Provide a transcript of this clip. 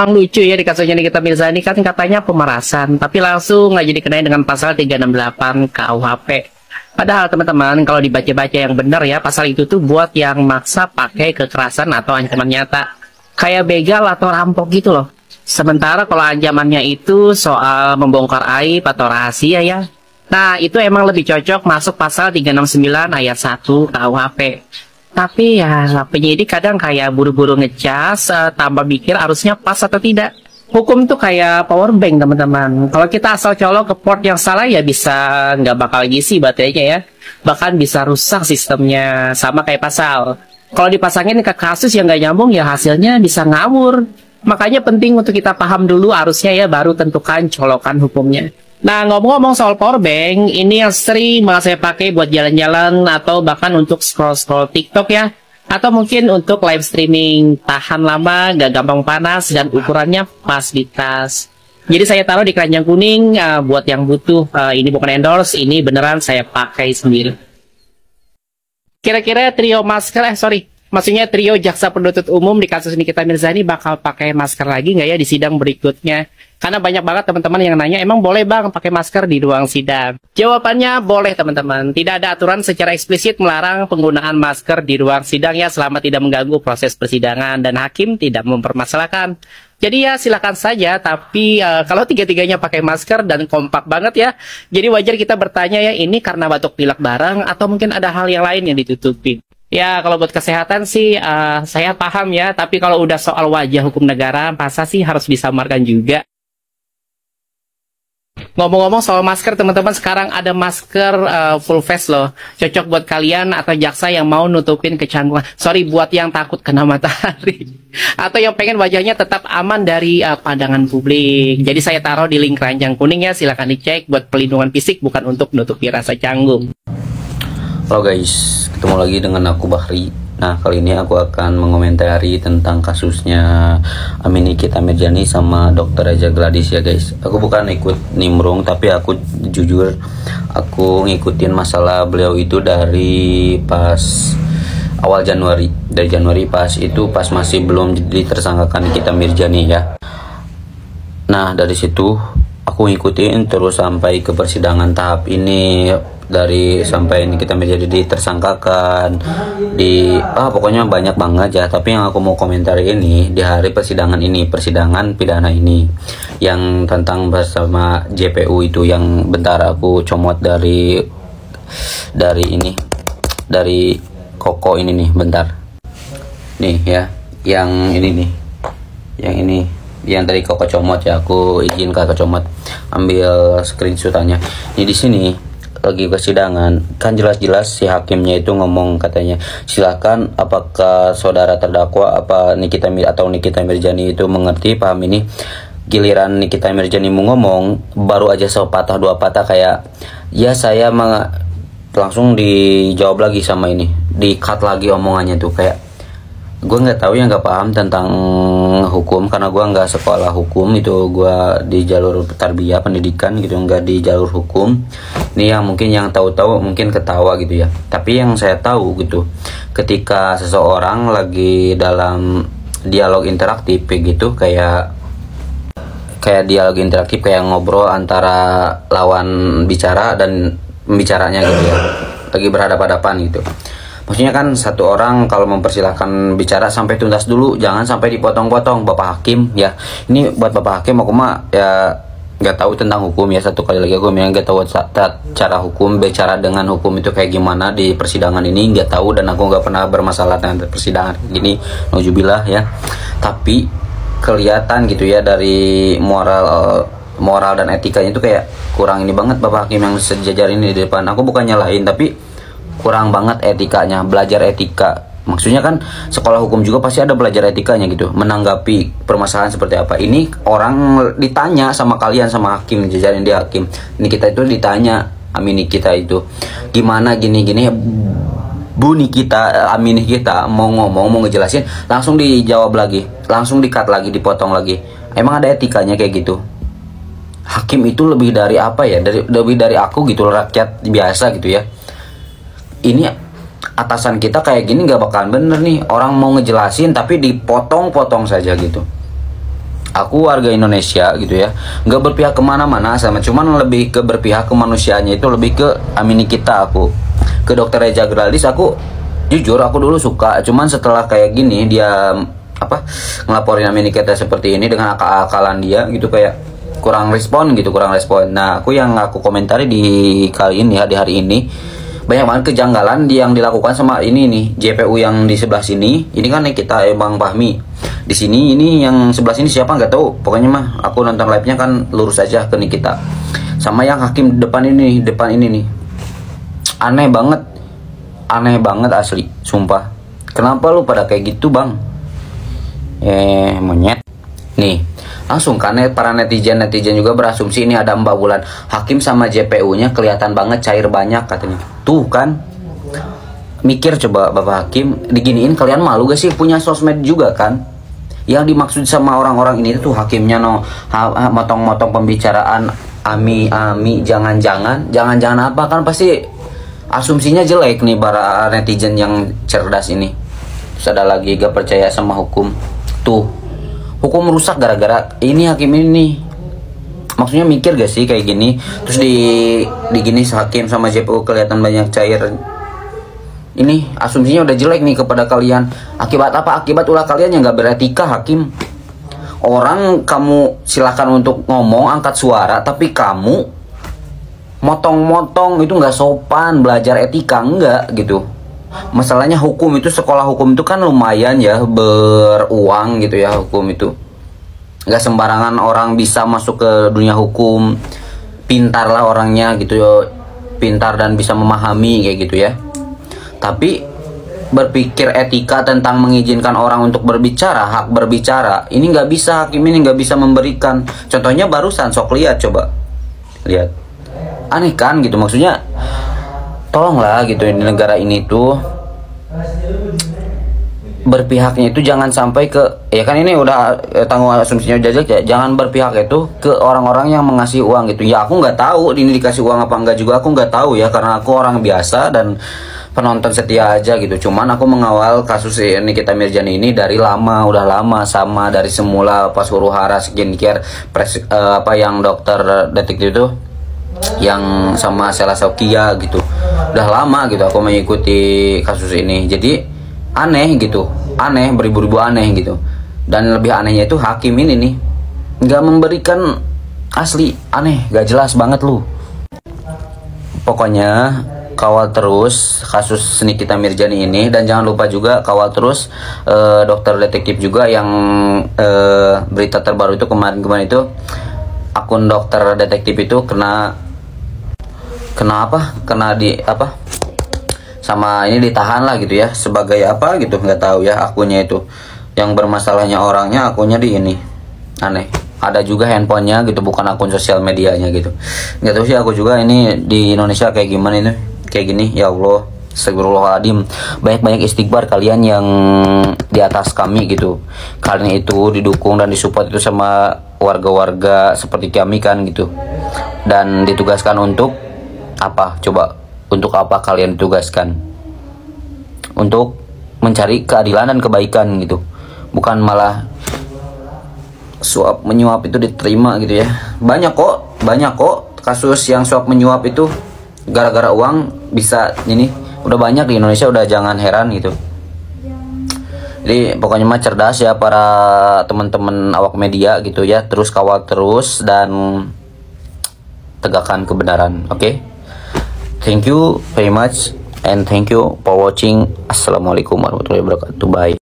emang lucu ya di kasusnya Nikita Mirzani, kan katanya pemerasan, tapi langsung nggak jadi kenain dengan pasal 368 KUHP. Padahal teman-teman, kalau dibaca-baca yang benar ya, pasal itu tuh buat yang maksa pakai kekerasan atau ancaman nyata. Kayak begal atau rampok gitu loh. Sementara kalau ancamannya itu soal membongkar aib atau rahasia ya. Nah, itu emang lebih cocok masuk pasal 369 ayat 1 KUHP. Tapi ya penyidik kadang kayak buru-buru ngecas, tanpa mikir harusnya pas atau tidak. Hukum tuh kayak power bank teman-teman. Kalau kita asal colok ke port yang salah ya bisa nggak bakal ngisi baterainya ya. Bahkan bisa rusak sistemnya, sama kayak pasal. Kalau dipasangin ke kasus yang nggak nyambung ya hasilnya bisa ngawur. Makanya penting untuk kita paham dulu harusnya ya, baru tentukan colokan hukumnya. Nah, ngomong-ngomong soal power bank, ini yang sering banget saya pakai buat jalan-jalan atau bahkan untuk scroll-scroll TikTok ya. Atau mungkin untuk live streaming, tahan lama, gak gampang panas, dan ukurannya pas di tas. Jadi saya taruh di keranjang kuning buat yang butuh. Ini bukan endorse, ini beneran saya pakai sendiri. Kira-kira trio maksudnya trio jaksa penuntut umum di kasus Nikita Mirzani bakal pakai masker lagi nggak ya di sidang berikutnya? Karena banyak banget teman-teman yang nanya, emang boleh bang pakai masker di ruang sidang? Jawabannya boleh teman-teman. Tidak ada aturan secara eksplisit melarang penggunaan masker di ruang sidang ya, selama tidak mengganggu proses persidangan dan hakim tidak mempermasalahkan. Jadi ya silakan saja, tapi kalau tiga-tiganya pakai masker dan kompak banget ya, jadi wajar kita bertanya ya, ini karena batuk pilek bareng atau mungkin ada hal yang lain yang ditutupin. Ya, kalau buat kesehatan sih saya paham ya, tapi kalau udah soal wajah hukum negara, masa sih harus disamarkan juga? Ngomong-ngomong soal masker, teman-teman, sekarang ada masker full face loh. Cocok buat kalian atau jaksa yang mau nutupin kecanggungan. Sorry, buat yang takut kena matahari. Atau yang pengen wajahnya tetap aman dari pandangan publik. Jadi saya taruh di link keranjang kuning ya, silahkan dicek buat pelindungan fisik, bukan untuk nutupi rasa canggung. Halo guys, ketemu lagi dengan aku Bahri. Nah, kali ini aku akan mengomentari tentang kasusnya Nikita Mirzani sama Dr. Eza Gladys ya guys. Aku bukan ikut nimbrung, tapi aku jujur aku ngikutin masalah beliau itu dari pas awal Januari. Dari Januari pas masih belum ditersangkakan Nikita Mirzani ya. Nah, dari situ aku ngikutin terus sampai ke persidangan tahap ini, dari sampai Nikita Mirzani ditersangkakan pokoknya banyak banget ya. Tapi yang aku mau komentari ini di hari persidangan pidana ini yang tentang bersama JPU itu, yang bentar aku comot dari Koko ini nih, bentar nih ya, yang ini yang dari Koko comot ya, aku izin kakak comot ambil screenshotannya. Ini di sini lagi persidangan kan jelas-jelas si hakimnya itu ngomong, katanya silakan apakah saudara terdakwa Nikita Mirzani itu mengerti, paham ini. Giliran Nikita Mirzani mau ngomong baru aja sepatah dua patah kayak ya saya langsung dijawab lagi sama ini, di cut lagi omongannya tuh. Kayak gue nggak tahu ya, nggak paham tentang hukum karena gue nggak sekolah hukum, itu gue di jalur tarbiyah pendidikan gitu, nggak di jalur hukum. Ini yang mungkin yang tahu-tahu mungkin ketawa gitu ya. Tapi yang saya tahu gitu, ketika seseorang lagi dalam dialog interaktif gitu, kayak dialog interaktif, kayak ngobrol antara lawan bicara dan pembicaranya gitu ya, lagi berhadapan-hadapan gitu. Maksudnya kan satu orang kalau mempersilahkan bicara sampai tuntas dulu, jangan sampai dipotong-potong. Bapak Hakim ya, ini buat Bapak Hakim, aku mah ya nggak tahu tentang hukum ya, satu kali lagi aku yang nggak tahu cara hukum, bicara dengan hukum itu kayak gimana di persidangan ini, nggak tahu. Dan aku nggak pernah bermasalah dengan persidangan gini, nauzubillah ya. Tapi kelihatan gitu ya dari moral dan etikanya itu kayak kurang ini banget Bapak Hakim yang sejajar ini di depan. Aku bukan nyalahin, tapi kurang banget etikanya, belajar etika. Maksudnya kan sekolah hukum juga pasti ada belajar etikanya gitu, menanggapi permasalahan seperti apa. Ini orang ditanya sama kalian, sama hakim, jajarin dia hakim. Ini kita itu ditanya, Nikita itu gimana gini-gini, Bu Nikita, Nikita mau ngomong, mau ngejelasin, langsung dijawab lagi, langsung di-cut lagi, dipotong lagi. Emang ada etikanya kayak gitu? Hakim itu lebih dari apa ya? Lebih dari aku gitu, rakyat biasa gitu ya. Ini atasan kita kayak gini nggak bakalan bener nih. Orang mau ngejelasin tapi dipotong-potong saja gitu. Aku warga Indonesia gitu ya, nggak berpihak kemana-mana sama, cuman lebih ke berpihak ke manusianya, itu lebih ke Amini kita. Aku ke Dokter Reza Geraldis, aku jujur aku dulu suka, cuman setelah kayak gini dia apa ngelaporin Amini kita seperti ini dengan akal-akalan dia gitu, kayak kurang respon gitu, kurang respon. Nah, aku komentari di kali ini ya, di hari ini banyak banget kejanggalan yang dilakukan sama ini nih JPU yang di sebelah sini. Ini kan kita Bang Fahmi di sini, ini yang sebelah sini siapa nggak tahu, pokoknya mah aku nonton live nya kan lurus aja ke Nikita. Sama yang hakim depan ini nih, aneh banget asli, sumpah. Kenapa lu pada kayak gitu bang? Monyet nih. Langsung kan para netizen juga berasumsi ini ada 4 bulan. Hakim sama JPU-nya kelihatan banget cair banyak katanya. Tuh kan. Mikir coba Bapak Hakim, diginiin kalian malu gak sih punya sosmed juga kan? Yang dimaksud sama orang-orang ini tuh hakimnya motong-motong pembicaraan ami jangan-jangan apa kan, pasti asumsinya jelek nih para netizen yang cerdas ini. Terus ada lagi gak percaya sama hukum. Tuh. Hukum rusak gara-gara ini hakim ini. Maksudnya mikir gak sih kayak gini? Terus di gini hakim sama JPU kelihatan banyak cair. Ini asumsinya udah jelek nih kepada kalian. Akibat apa? Akibat ulah kalian yang gak beretika hakim. Orang kamu silakan untuk ngomong, angkat suara, tapi kamu motong-motong itu gak sopan, belajar etika enggak gitu. Masalahnya hukum itu, sekolah hukum itu kan lumayan ya beruang gitu ya. Hukum itu nggak sembarangan orang bisa masuk ke dunia hukum. Pintar lah orangnya gitu ya, pintar dan bisa memahami kayak gitu ya. Tapi berpikir etika tentang mengizinkan orang untuk berbicara, hak berbicara, ini nggak bisa, hakim ini nggak bisa memberikan. Contohnya barusan, sok lihat, coba lihat, aneh kan gitu. Maksudnya tolonglah gitu, di negara ini tuh berpihaknya itu jangan sampai ke, ya kan ini udah tanggung asumsinya udah jelek ya, jangan berpihak itu ke orang-orang yang mengasih uang gitu. Ya aku nggak tahu ini dikasih uang apa enggak juga, aku nggak tahu ya, karena aku orang biasa dan penonton setia aja gitu. Cuman aku mengawal kasus ini Nikita Mirzani ini dari lama, udah lama, sama dari semula pas huru hara skincare yang dokter detektif itu yang sama Sela Saukia gitu, udah lama gitu aku mengikuti kasus ini. Jadi aneh gitu, aneh, beribu-ribu aneh gitu. Dan lebih anehnya itu hakim ini nih nggak memberikan, asli aneh, gak jelas banget lu. Pokoknya kawal terus kasus Nikita Mirzani ini, dan jangan lupa juga kawal terus dokter detektif juga yang berita terbaru itu kemarin itu akun dokter detektif itu kena sama ini ditahan lah gitu ya, sebagai apa gitu nggak tahu ya. Akunnya itu yang bermasalahnya orangnya, akunnya di ini aneh, ada juga handphonenya gitu, bukan akun sosial medianya gitu. Nggak tahu sih aku juga ini di Indonesia kayak gimana ini kayak gini. Ya Allah, astagfirullahaladzim. Banyak-banyak istighfar kalian yang di atas kami gitu. Kalian itu didukung dan disupport itu sama warga-warga seperti kami kan gitu, dan ditugaskan untuk apa coba? Untuk apa kalian ditugaskan? Untuk mencari keadilan dan kebaikan gitu, bukan malah suap menyuap itu diterima gitu ya. Banyak kok kasus yang suap menyuap itu gara-gara uang bisa ini, udah banyak di Indonesia, udah jangan heran gitu. Jadi pokoknya mah cerdas ya para teman-teman awak media gitu ya, terus kawal terus dan tegakkan kebenaran. Oke? Thank you very much and thank you for watching. Assalamualaikum warahmatullahi wabarakatuh. Bye.